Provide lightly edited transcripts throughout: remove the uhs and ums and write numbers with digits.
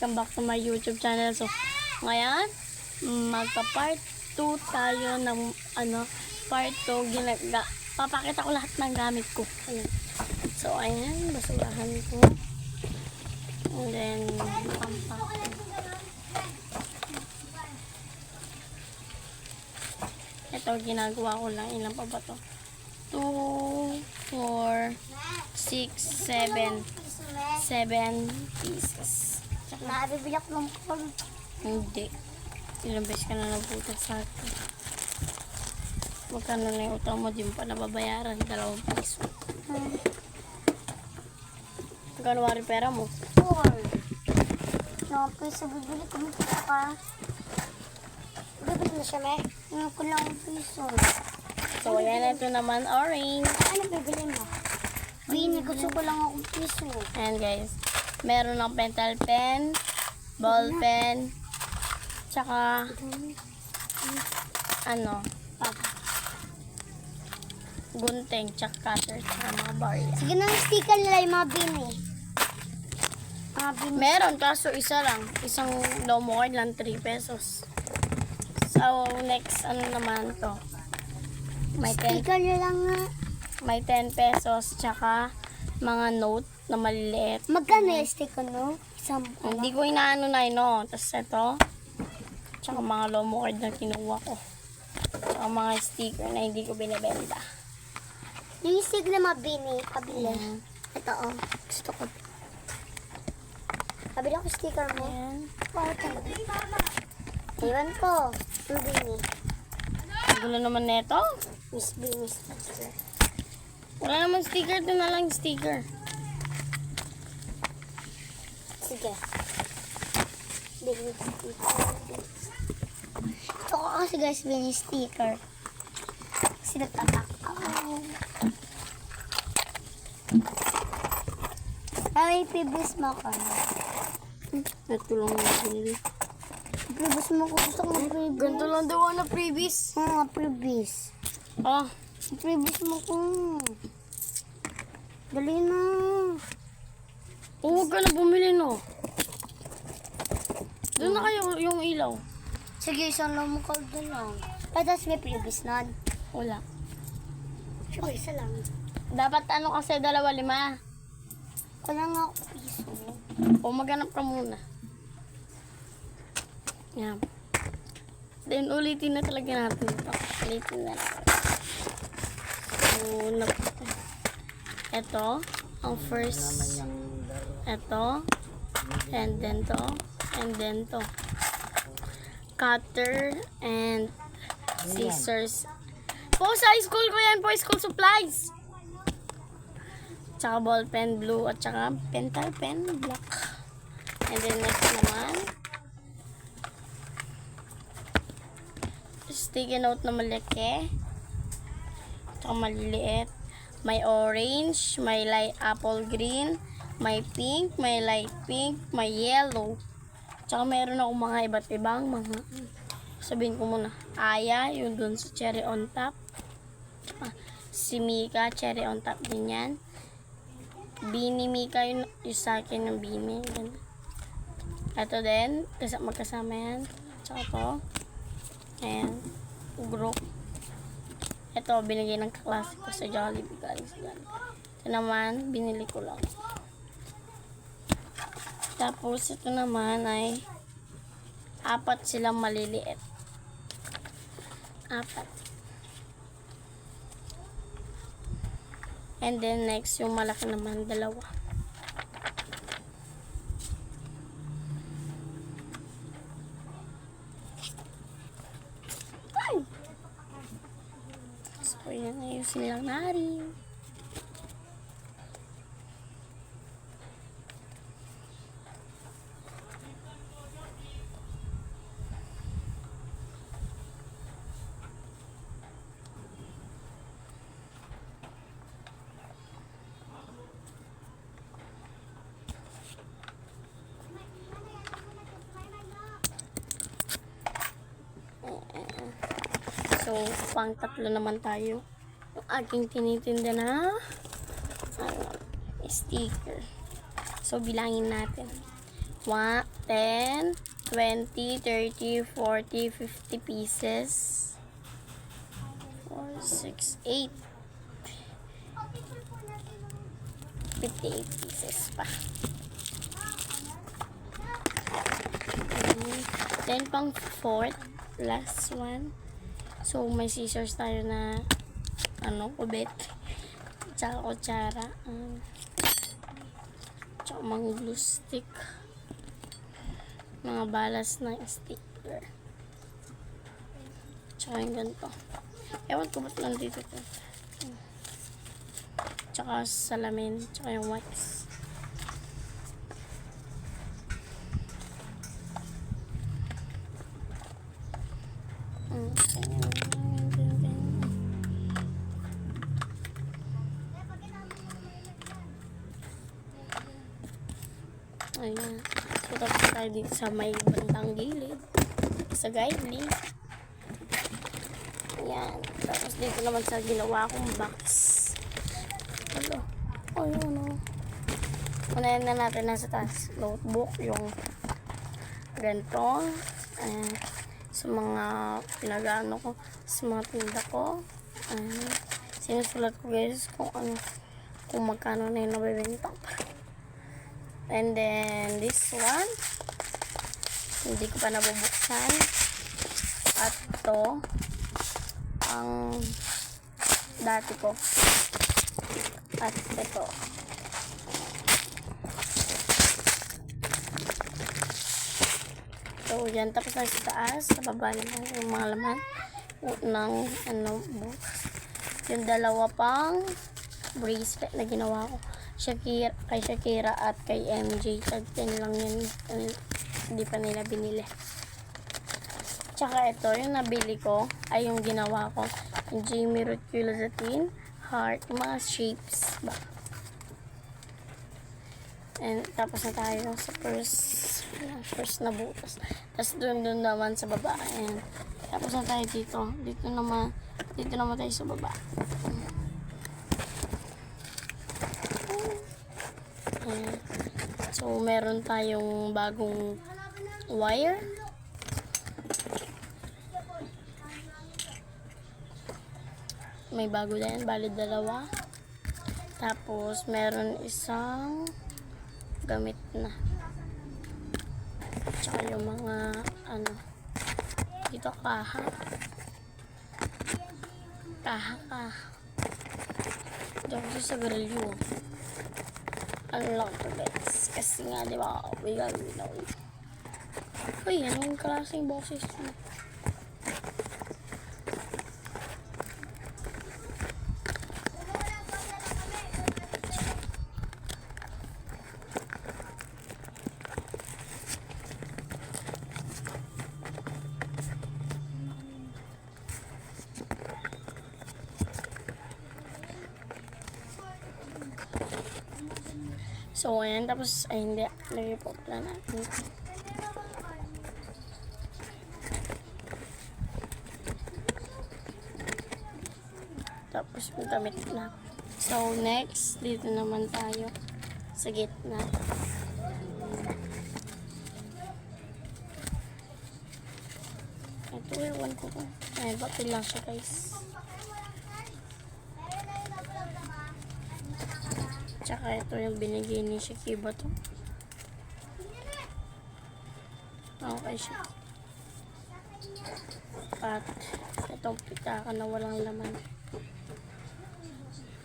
welcome back to my YouTube channel. So, ngayon, magpa-part 2 tayo ng, part 2, papakita ko lahat ng gamit ko. Ayan. So, ayan, basurahan ko. And then, pampak ko. Ito, ginagawa ko lang. Ilan pa ba to? 2, 4, 6, 7 pieces. Nakabibilak ng corn. Hindi. Ilang beses ka na nabutas sa akin. Magkano na yung utang mo, di mo pa nababayaran. 2 piso. Magkano wari pera mo? 4. No, piso bibili ko mo ka. Bibili na siya, me. Ngayon ko lang piso. So, ayan, ito naman, orange. Ano bibili mo? Bini, gusto ko lang akong piso. Ayan, guys. Meron ng pentel pen, ball pen, tsaka, gunting, tsaka cutter, tsaka mga barya. Sige na, sticker nila yung mga bini. Mga bini. Meron, kaso isa lang. Isang low more lang, 3 pesos. So, next, naman to? May 10, Sticker nila lang nga. may 10 pesos, tsaka mga note na maliliit. Magkano yung sticker, no? Isang, Hindi ko inaano na no. Tapos ito, tsaka mga lomo card na kinuha ko. Tsaka mga sticker na hindi ko binibenta. yung sticker na mga bini, pabili. Ayan. Ito, oh. Gusto ko. Pabili ko sticker mo. Ayan. Iwan ko. Yung bini. Ang gulo naman neto. Miss Bini sticker. Wala naman sticker, ito na lang sticker. Sige. Bini sticker. Ito ko kasi guys, bini sticker. Kasi nagtatak ako. Ay, previous mo ko. Ito lang yung binili. Previous mo ko. Gusto ko previous. Ganito lang daw na previous. Mga previous. Oh, Previous mo ko. Dali na. huwag ka na bumili no. Doon na kayo yung ilaw. Sige, isang lang mo ka doon lang. Tapos may previous nun. Wala. Sige, isa lang. Dapat kasi 2.5. Wala nga ako piso. O maghanap ka muna. Yan. Then ulitin na talaga natin ito. Ulitin na natin. So, ito, ang first, ito, and then to, and then to. Cutter and scissors. Po, sa high school ko yan po, school supplies. Tsaka ball pen blue at tsaka pentel pen black. And then next naman, sticky note na malaki. Tsaka maliliit. May orange, may light apple green, may pink, may light pink, may yellow. Tsaka meron ako mga iba't ibang mga, sabihin ko muna, Aya, yung dun sa cherry on top. Si Mika, cherry on top din yan. Bini Mika, yung sa akin yung Bini. Ito din, magkasama yan. Tsaka to. Ayan, group. Ito, binigay ng kaklase ko sa Jollibee galing sa Jollibee. Ito naman, binili ko lang. Tapos, ito naman ay 4 silang maliliit. 4. And then, next, yung malaki naman, 2. Ay! So, yan, ayusin lang na rin. So, pang 3 naman tayo. Yung aking tinitinda na sticker. So, bilangin natin. 10, 20, 30, 40, 50 pieces. 4, 6, 8. 58 pieces pa. Then, pang fourth, last one. So, may scissors tayo na, kubit. Tsaka kutsara. Tsaka mga glue stick. Mga balas ng sticker. Tsaka yung ganito. Ewan ko ba't nandito to. Tsaka salamin. Tsaka yung wax. Ayan. So, tapos tayo dito sa may bandang gilid. Sa guide leaf. Ayan. Tapos dito naman sa ginawa kong box. Ito. Ayan o. Unahin na natin nasa taas. Notebook. Yung ganito. Ayan. Sa mga pinag-ano ko. Sa mga tinda ko. Ayan. Sinusulat ko guys kung ano. Kung magkano na yung nabibenta ko. And then, this one, hindi ko pa nabubuksan. At ito, ang dati ko. At ito. So, yan. Tapos na sa taas. Sa baba naman yung mga laman ng box. Yung dalawa pang bracelet na ginawa ko. Kay Shakira at kay MJ. Tag 10 lang yan. Hindi pa nila binili. Tsaka ito, yung nabili ko, ay yung ginawa ko. Yung Jamie Rutculazatine heart. Yung mga shapes ba. And tapos na tayo sa first na butas. Tapos dun naman sa baba. And tapos na tayo dito. Dito naman tayo sa baba. So, meron tayong bagong wire. May bago din, bali dalawa. Tapos, meron isang gamit na. Tsaka yung mga, dito kaha. Kaha. Ito kasi sa grilyo. Ano lang ito guys. Kasi nga, di ba, may gagawin ako. Uy, anong klaseng boses mo? So, ayan. Tapos, ay hindi. Lagay po pala natin. Tapos, gamit na. So, next, dito naman tayo sa gitna. Ito, ewan ko po. Ay, bakit lang siya guys. Tsaka ito yung binigay ni Shakiba to. Okay siya. At itong pitaka na walang laman.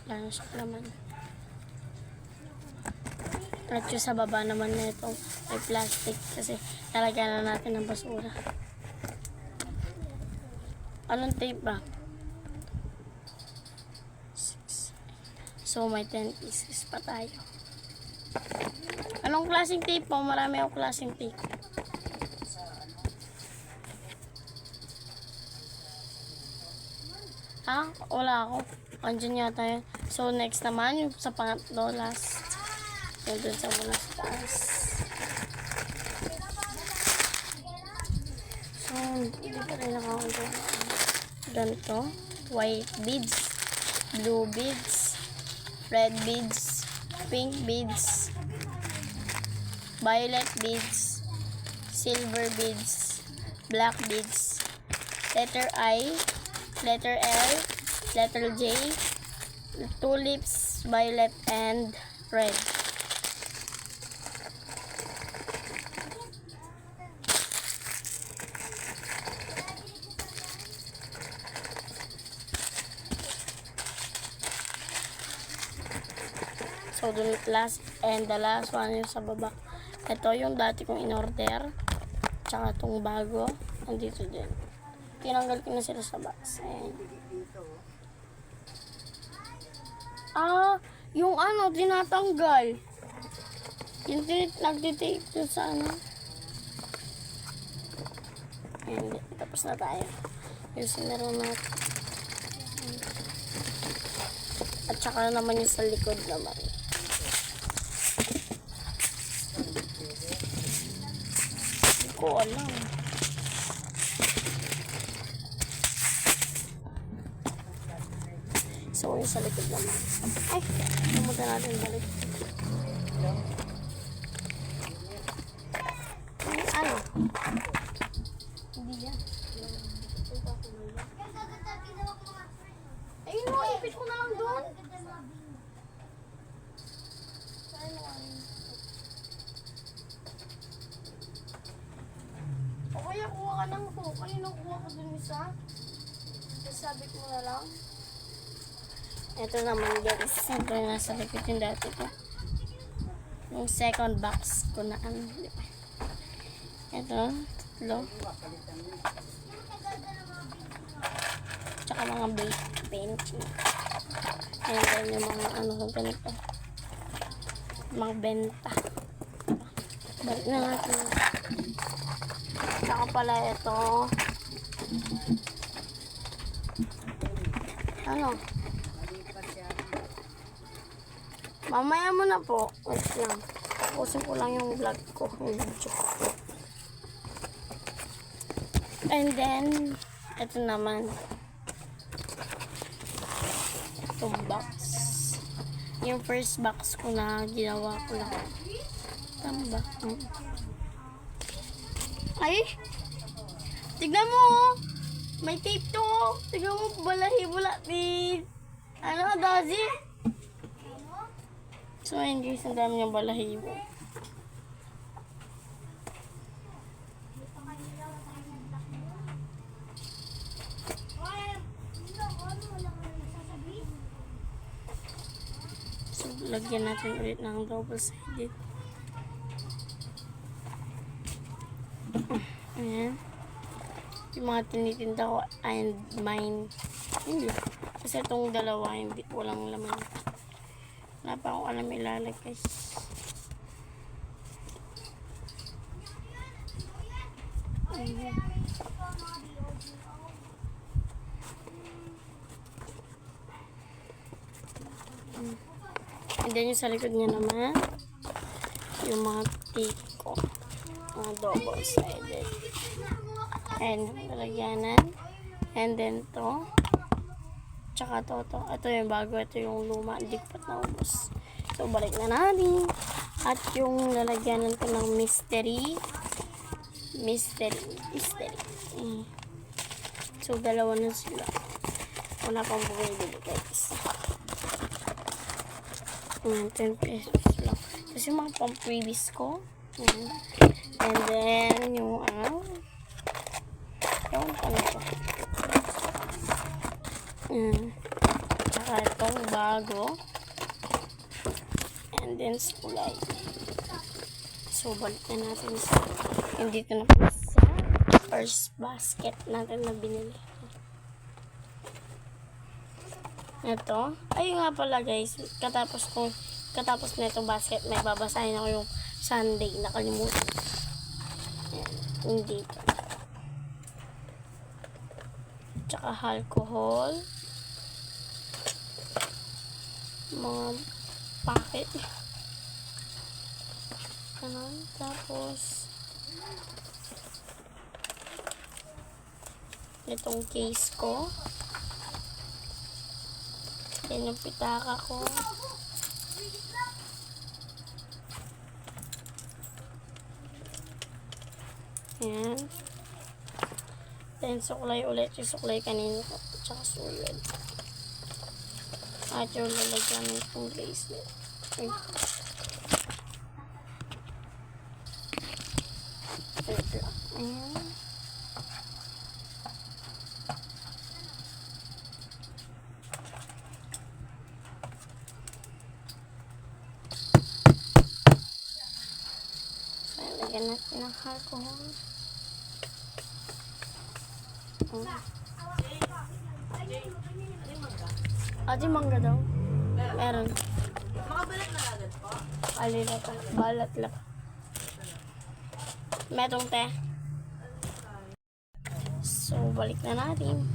Wala na siya laman. At yung sa baba naman na ito may plastic kasi lalagyan na natin ng basura. Anong tape ba? So, may 10 pieces pa tayo. Anong klaseng tape po? Marami akong klaseng tape. Ha? Wala ako. Andyan yata yun. So, next naman, yung sa pangatlo, last. So, dun sa muna sa taas. So, hindi pa rin nakakunto. Ganito. White beads. Blue beads. Red beads, pink beads, violet beads, silver beads, black beads, letter I, letter L, letter J, tulips, violet, and red. So, the last one yung sa baba. Ito yung dati kong in-order. Tsaka itong bago. Andito din. Tinanggal ko na sila sa box. Ayan. Yung ano, tinatanggal. Yung nagtitape dun sa ano. Ayan, tapos na tayo. Yung sinaro natin. At saka naman yung sa likod naman. Hindi ko alam. So, yung sa likod naman. Ay, namunta natin balik. Ano? Hindi yan. Ayun mo, ipit ko na lang doon. O kaya kuha ka lang po. Kanino kuha ko dun isa? Sabi ko na lang. Ito naman guys. Ito yung nasa likod yung dati ko. Yung second box ko na ano. Ito. Tatlo. Tsaka mga bench. Ayan yung mga ano ganito. Mga benta. Balik na natin. Tsaka pala ito. Ano? Mamaya mo na po. Wait lang. Tapusin ko lang yung vlog ko. Yung video. And then, ito naman. Itong box. Yung first box ko na ginawa ko lang. Tama ba? Ay! Tignan mo! May tape to! Tignan mo, balahi-bula ni... Ano, Dazi? So, ayun guys, ang dami niyang balahibo. So, lagyan natin ulit ng double-sided. Ayan. Yung mga tinitinda ko and mine. Hindi. Kasi itong dalawa, hindi, walang laman. Wala pa akong alam ilalagay. Ayan. And then yung sa likod niya naman, yung mga tiko. Mga double-sided. And lalagyanan. And then to. Tsaka to. Ito yung bago. Ito yung luma. Hindi ko pa naubos. So, balik na natin. At yung lalagyanan ko ng mystery. So, dalawa na sila. Wala pang bumibili guys. 10 pesos lang. Kasi mga pang previous ko. And then, yung yung ito. Tsaka itong bago. And then, kulay. So, balik na natin sa hindi ko na po sa first basket natin na binili. Ito. Ayun nga pala guys. Katapos na itong basket, may babasahin ako yung Sunday. Nakalimutan. Hindi pa. Tsaka alcohol. Mga packet. Ganun. Tapos itong case ko. Yan yung pitaka ko. Ayan. Then, suklay ulit. Yung suklay kanina ko. Tsaka sulit. At yung lalagyan ng bracelet. Ay. Ayan. So, lagyan natin ng alcohol. Ate, mangga daw. Meron. Makabalat na agad po. Alila pa. Balat lang. Metong te. So, balik na natin.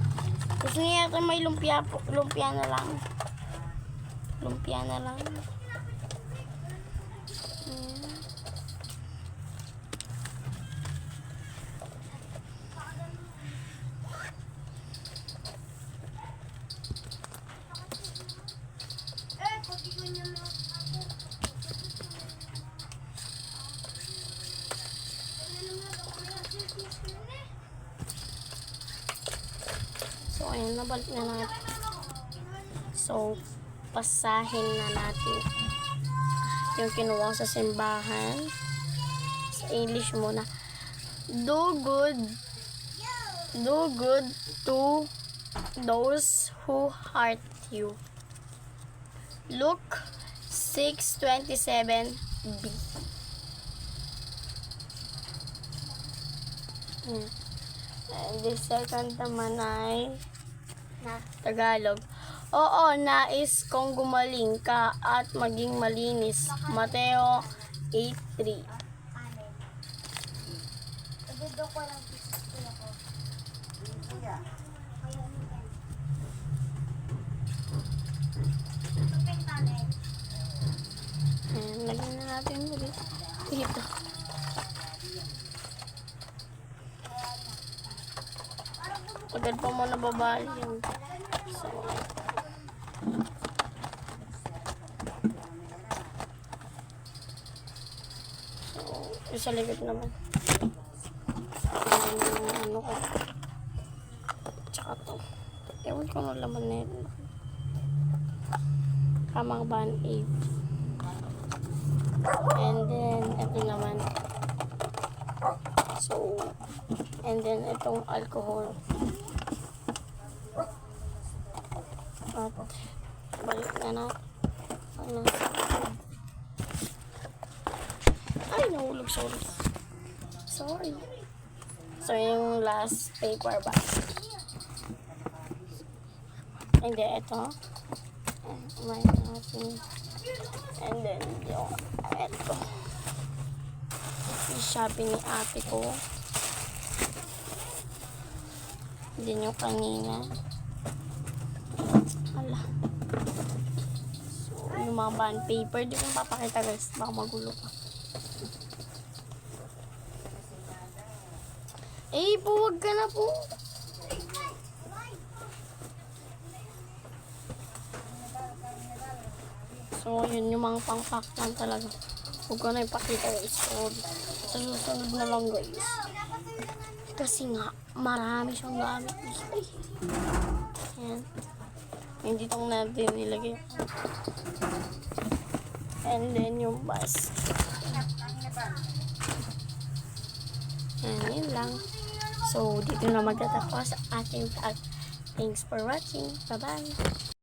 Gusto niya yata may lumpia po. Lumpia na lang. Lumpia na lang. Ayan. So, ayun, nabalik na natin. So, pasahin na natin yung kinuha sa simbahan. Sa English muna. Do good to those who hurt you. Luke 6:27b. And the second naman ay Tagalog. Oo, nais kong gumaling ka at maging malinis. Mateo 8:3. Nagdo ko lang physics ako. Ayan, lagyan na natin ulit. Dito. Agad pa muna babali yung yung sa likod naman. Ano ko. Tsaka to. Ewan ko ng laman na yun. Kamang band-aid. And then, ito naman. So, and then, itong alcohol. At, balik na natin. Ano? Ay, nahulog. Sorry. So, yung last paper bag. Hindi, ito. May natin. And then, yung ito. Yung shopping ni ate ko. Din yung kanina. Hala. So, yung mga bond paper. Di ko papakita guys. Baka magulo pa. Eh, huwag ka na po. So, yun yung mga pang-pack lang talaga. Huwag ko na ipakita guys. So, sa susunod na lang guys. Kasi nga, marami siyang gamit. Ay. Ayan. Hindi itong natin nilagay. And then yung bus. Ayan, yun lang. So, dito na magtatapos ating tag. Thanks for watching. Bye-bye.